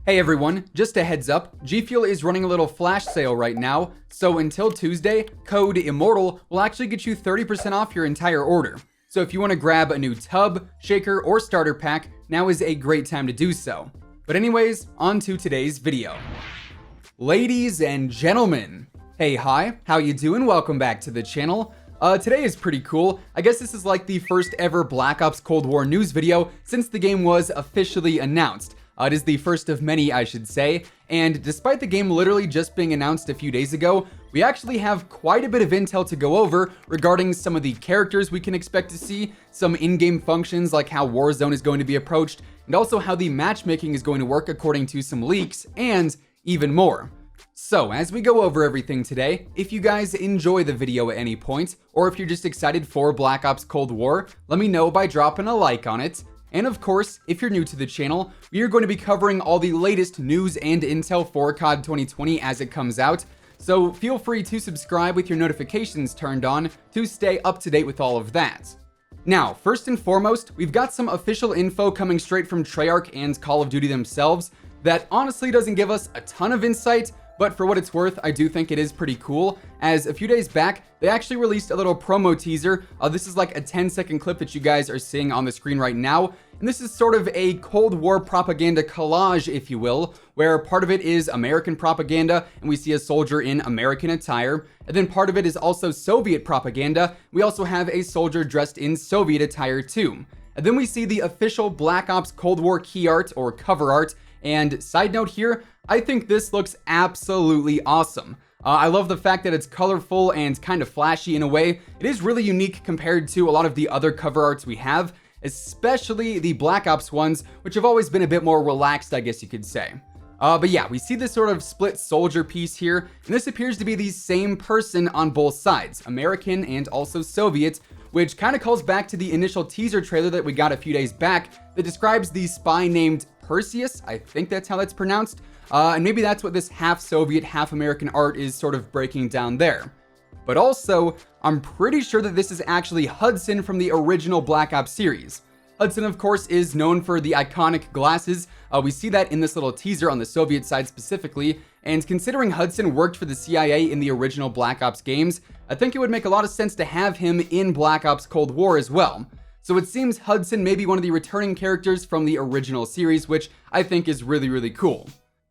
Hey everyone, just a heads up, G Fuel is running a little flash sale right now, so until Tuesday, code WhosImmortal will actually get you 30% off your entire order. So if you want to grab a new tub, shaker, or starter pack, now is a great time to do so. But anyways, on to today's video. Ladies and gentlemen, hey hi, how you doing? Welcome back to the channel. Today is pretty cool. I guess this is like the first ever Black Ops Cold War news video since the game was officially announced. It is the first of many, I should say, and despite the game literally just being announced a few days ago, we actually have quite a bit of intel to go over regarding some of the characters we can expect to see, some in-game functions like how Warzone is going to be approached, and also how the matchmaking is going to work according to some leaks, and even more. So, as we go over everything today, if you guys enjoy the video at any point, or if you're just excited for Black Ops Cold War, let me know by dropping a like on it. And of course, if you're new to the channel, we are going to be covering all the latest news and intel for COD 2020 as it comes out, so feel free to subscribe with your notifications turned on to stay up to date with all of that. Now, first and foremost, we've got some official info coming straight from Treyarch and Call of Duty themselves that honestly doesn't give us a ton of insight, but for what it's worth, I do think it is pretty cool, as a few days back, they actually released a little promo teaser. This is like a 10-second clip that you guys are seeing on the screen right now, and this is sort of a Cold War propaganda collage, if you will, where part of it is American propaganda, and we see a soldier in American attire, and then part of it is also Soviet propaganda. We also have a soldier dressed in Soviet attire too. And then we see the official Black Ops Cold War key art, or cover art, and side note here, I think this looks absolutely awesome. I love the fact that it's colorful and kind of flashy in a way. It is really unique compared to a lot of the other cover arts we have, especially the Black Ops ones, which have always been a bit more relaxed, I guess you could say. But yeah, we see this sort of split soldier piece here, and this appears to be the same person on both sides, American and also Soviet, which kind of calls back to the initial teaser trailer that we got a few days back that describes the spy named Perseus, I think that's how that's pronounced, and maybe that's what this half Soviet, half American art is sort of breaking down there. But also, I'm pretty sure that this is actually Hudson from the original Black Ops series. Hudson, of course, is known for the iconic glasses. We see that in this little teaser on the Soviet side specifically, and considering Hudson worked for the CIA in the original Black Ops games, I think it would make a lot of sense to have him in Black Ops Cold War as well. So it seems Hudson may be one of the returning characters from the original series, which I think is really, really cool.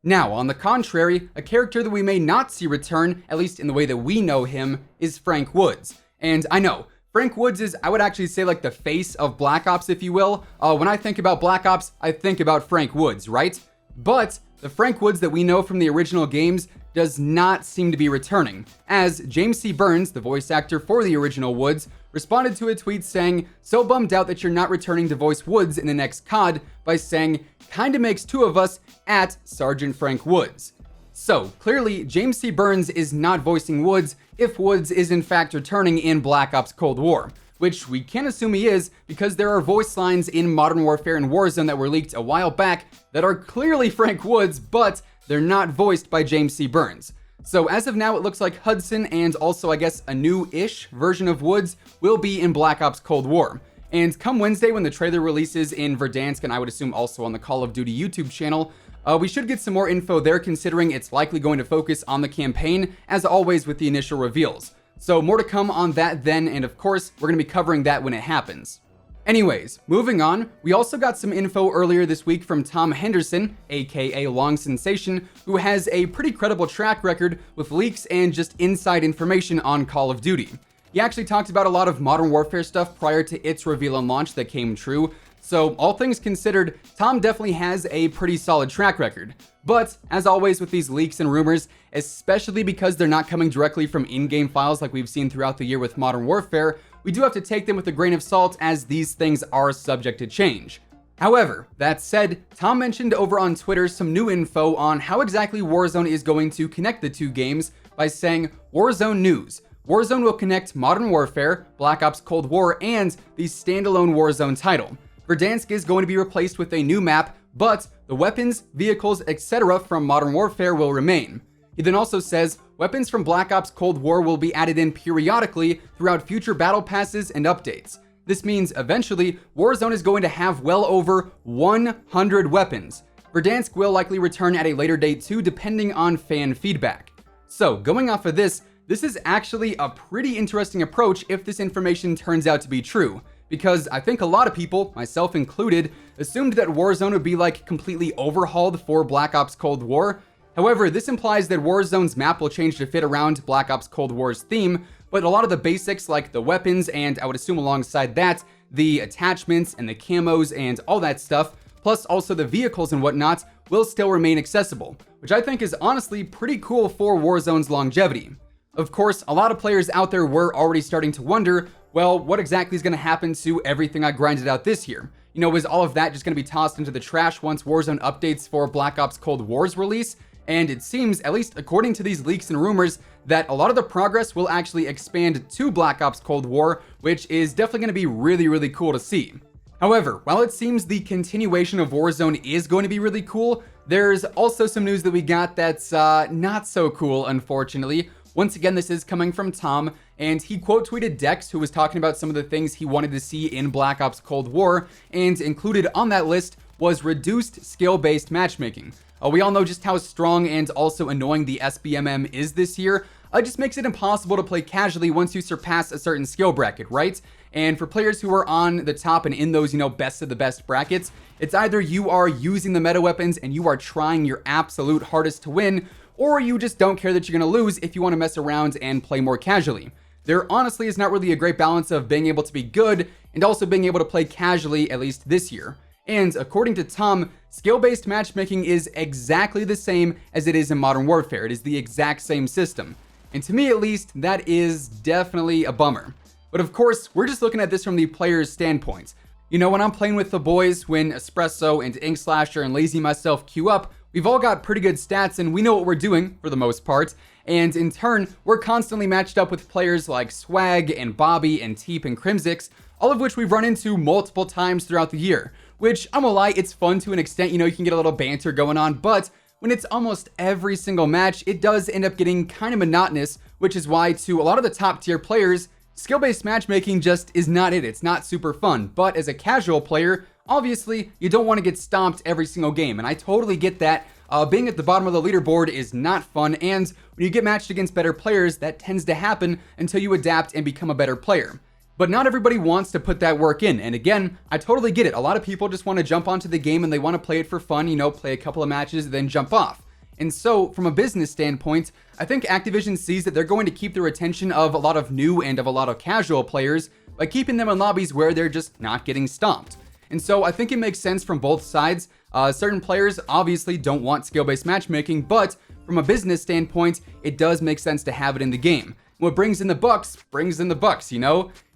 Now, on the contrary, a character that we may not see return, at least in the way that we know him, is Frank Woods. And I know, Frank Woods is, I would actually say, like the face of Black Ops, if you will. When I think about Black Ops, I think about Frank Woods, right? But the Frank Woods that we know from the original games does not seem to be returning, as James C. Burns, the voice actor for the original Woods, responded to a tweet saying, "So bummed out that you're not returning to voice Woods in the next COD," by saying, "Kinda makes two of us," at Sergeant Frank Woods. So, clearly, James C. Burns is not voicing Woods if Woods is in fact returning in Black Ops Cold War, which we can assume he is because there are voice lines in Modern Warfare and Warzone that were leaked a while back that are clearly Frank Woods, but they're not voiced by James C. Burns. So as of now, it looks like Hudson and also I guess a new-ish version of Woods will be in Black Ops Cold War. And come Wednesday when the trailer releases in Verdansk, and I would assume also on the Call of Duty YouTube channel, we should get some more info there considering it's likely going to focus on the campaign, as always with the initial reveals. So more to come on that then, and of course, we're going to be covering that when it happens. Anyways, moving on, we also got some info earlier this week from Tom Henderson, aka Long Sensation, who has a pretty credible track record with leaks and just inside information on Call of Duty. He actually talked about a lot of Modern Warfare stuff prior to its reveal and launch that came true, so all things considered, Tom definitely has a pretty solid track record. But, as always with these leaks and rumors, especially because they're not coming directly from in-game files like we've seen throughout the year with Modern Warfare, we do have to take them with a grain of salt as these things are subject to change. However, that said, Tom mentioned over on Twitter some new info on how exactly Warzone is going to connect the two games by saying, "Warzone news. Warzone will connect Modern Warfare, Black Ops Cold War, and the standalone Warzone title. Verdansk is going to be replaced with a new map, but the weapons, vehicles, etc. from Modern Warfare will remain." He then also says, "Weapons from Black Ops Cold War will be added in periodically throughout future battle passes and updates. This means eventually Warzone is going to have well over 100 weapons. Verdansk will likely return at a later date too, depending on fan feedback. So going off of this is actually a pretty interesting approach if this information turns out to be true, because I think a lot of people, myself included, assumed that Warzone would be like completely overhauled for Black Ops Cold War. However, this implies that Warzone's map will change to fit around Black Ops Cold War's theme, but a lot of the basics like the weapons and I would assume alongside that, the attachments and the camos and all that stuff, plus also the vehicles and whatnot, will still remain accessible, which I think is honestly pretty cool for Warzone's longevity. Of course, a lot of players out there were already starting to wonder, well, what exactly is going to happen to everything I grinded out this year? You know, is all of that just going to be tossed into the trash once Warzone updates for Black Ops Cold War's release? And it seems, at least according to these leaks and rumors, that a lot of the progress will actually expand to Black Ops Cold War, which is definitely going to be really, really cool to see. However, while it seems the continuation of Warzone is going to be really cool, there's also some news that we got that's not so cool, unfortunately. Once again, this is coming from Tom, and he quote tweeted Dex, who was talking about some of the things he wanted to see in Black Ops Cold War, and included on that list was reduced skill-based matchmaking. We all know just how strong and also annoying the SBMM is this year. It just makes it impossible to play casually once you surpass a certain skill bracket, right? And for players who are on the top and in those, best of the best brackets, it's either you are using the meta weapons and you are trying your absolute hardest to win, or you just don't care that you're going to lose if you want to mess around and play more casually. There honestly is not really a great balance of being able to be good and also being able to play casually, at least this year. And according to Tom, skill-based matchmaking is exactly the same as it is in Modern Warfare. It is the exact same system. And to me at least, that is definitely a bummer. But of course, we're just looking at this from the player's standpoint. You know, when I'm playing with the boys, when Espresso and Ink Slasher and Lazy myself queue up, we've all got pretty good stats and we know what we're doing for the most part. And in turn, we're constantly matched up with players like Swag and Bobby and Teep and Crimsix, all of which we've run into multiple times throughout the year. Which, I'm gonna lie, it's fun to an extent, you can get a little banter going on, but when it's almost every single match, it does end up getting kind of monotonous, which is why to a lot of the top tier players, skill-based matchmaking just is not it. It's not super fun. But as a casual player, obviously, you don't want to get stomped every single game, and I totally get that. Being at the bottom of the leaderboard is not fun, and when you get matched against better players, that tends to happen until you adapt and become a better player. But not everybody wants to put that work in, and again, I totally get it. A lot of people just want to jump onto the game and they want to play it for fun, play a couple of matches, then jump off. And so, from a business standpoint, I think Activision sees that they're going to keep the retention of a lot of new and of a lot of casual players by keeping them in lobbies where they're just not getting stomped. And so I think it makes sense from both sides. Certain players obviously don't want skill-based matchmaking, but from a business standpoint, it does make sense to have it in the game. What brings in the bucks,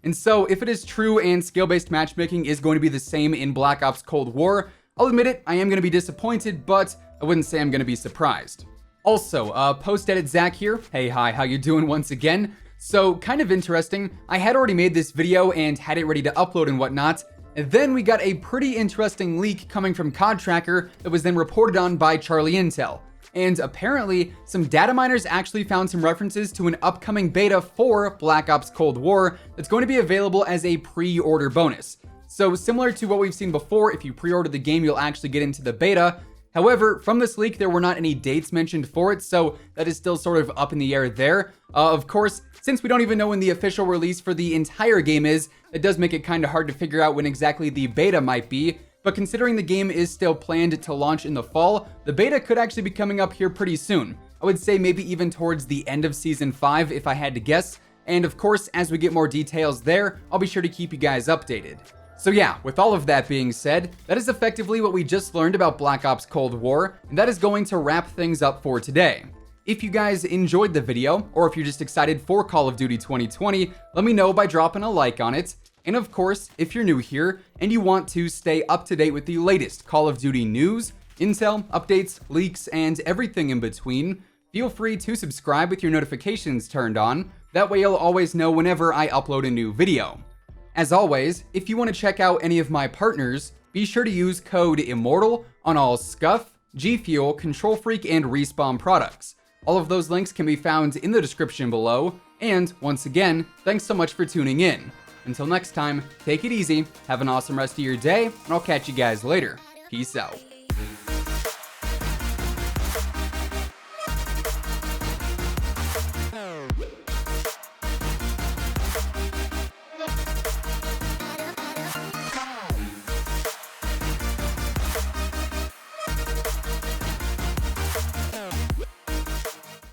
And so if it is true and skill-based matchmaking is going to be the same in Black Ops Cold War, I'll admit it, I am going to be disappointed, but I wouldn't say I'm going to be surprised. Also, post-edit Zach here. Hey, hi, how you doing once again? So, kind of interesting, I had already made this video and had it ready to upload and whatnot, and then we got a pretty interesting leak coming from COD Tracker that was then reported on by Charlie Intel. And apparently, some data miners actually found some references to an upcoming beta for Black Ops Cold War that's going to be available as a pre-order bonus. So similar to what we've seen before, if you pre-order the game, you'll actually get into the beta. However, from this leak, there were not any dates mentioned for it, so that is still sort of up in the air there. Of course, since we don't even know when the official release for the entire game is, it does make it kind of hard to figure out when exactly the beta might be. But considering the game is still planned to launch in the fall, the beta could actually be coming up here pretty soon. I would say maybe even towards the end of Season 5 if I had to guess. And of course, as we get more details there, I'll be sure to keep you guys updated. So yeah, with all of that being said, that is effectively what we just learned about Black Ops Cold War, and that is going to wrap things up for today. If you guys enjoyed the video, or if you're just excited for Call of Duty 2020, let me know by dropping a like on it. And of course, if you're new here and you want to stay up to date with the latest Call of Duty news, intel, updates, leaks, and everything in between, feel free to subscribe with your notifications turned on. That way you'll always know whenever I upload a new video. As always, if you want to check out any of my partners, be sure to use code IMMORTAL on all Scuff, G Fuel, Control Freak, and Respawn products. All of those links can be found in the description below. And once again, thanks so much for tuning in. Until next time, take it easy, have an awesome rest of your day, and I'll catch you guys later. Peace out.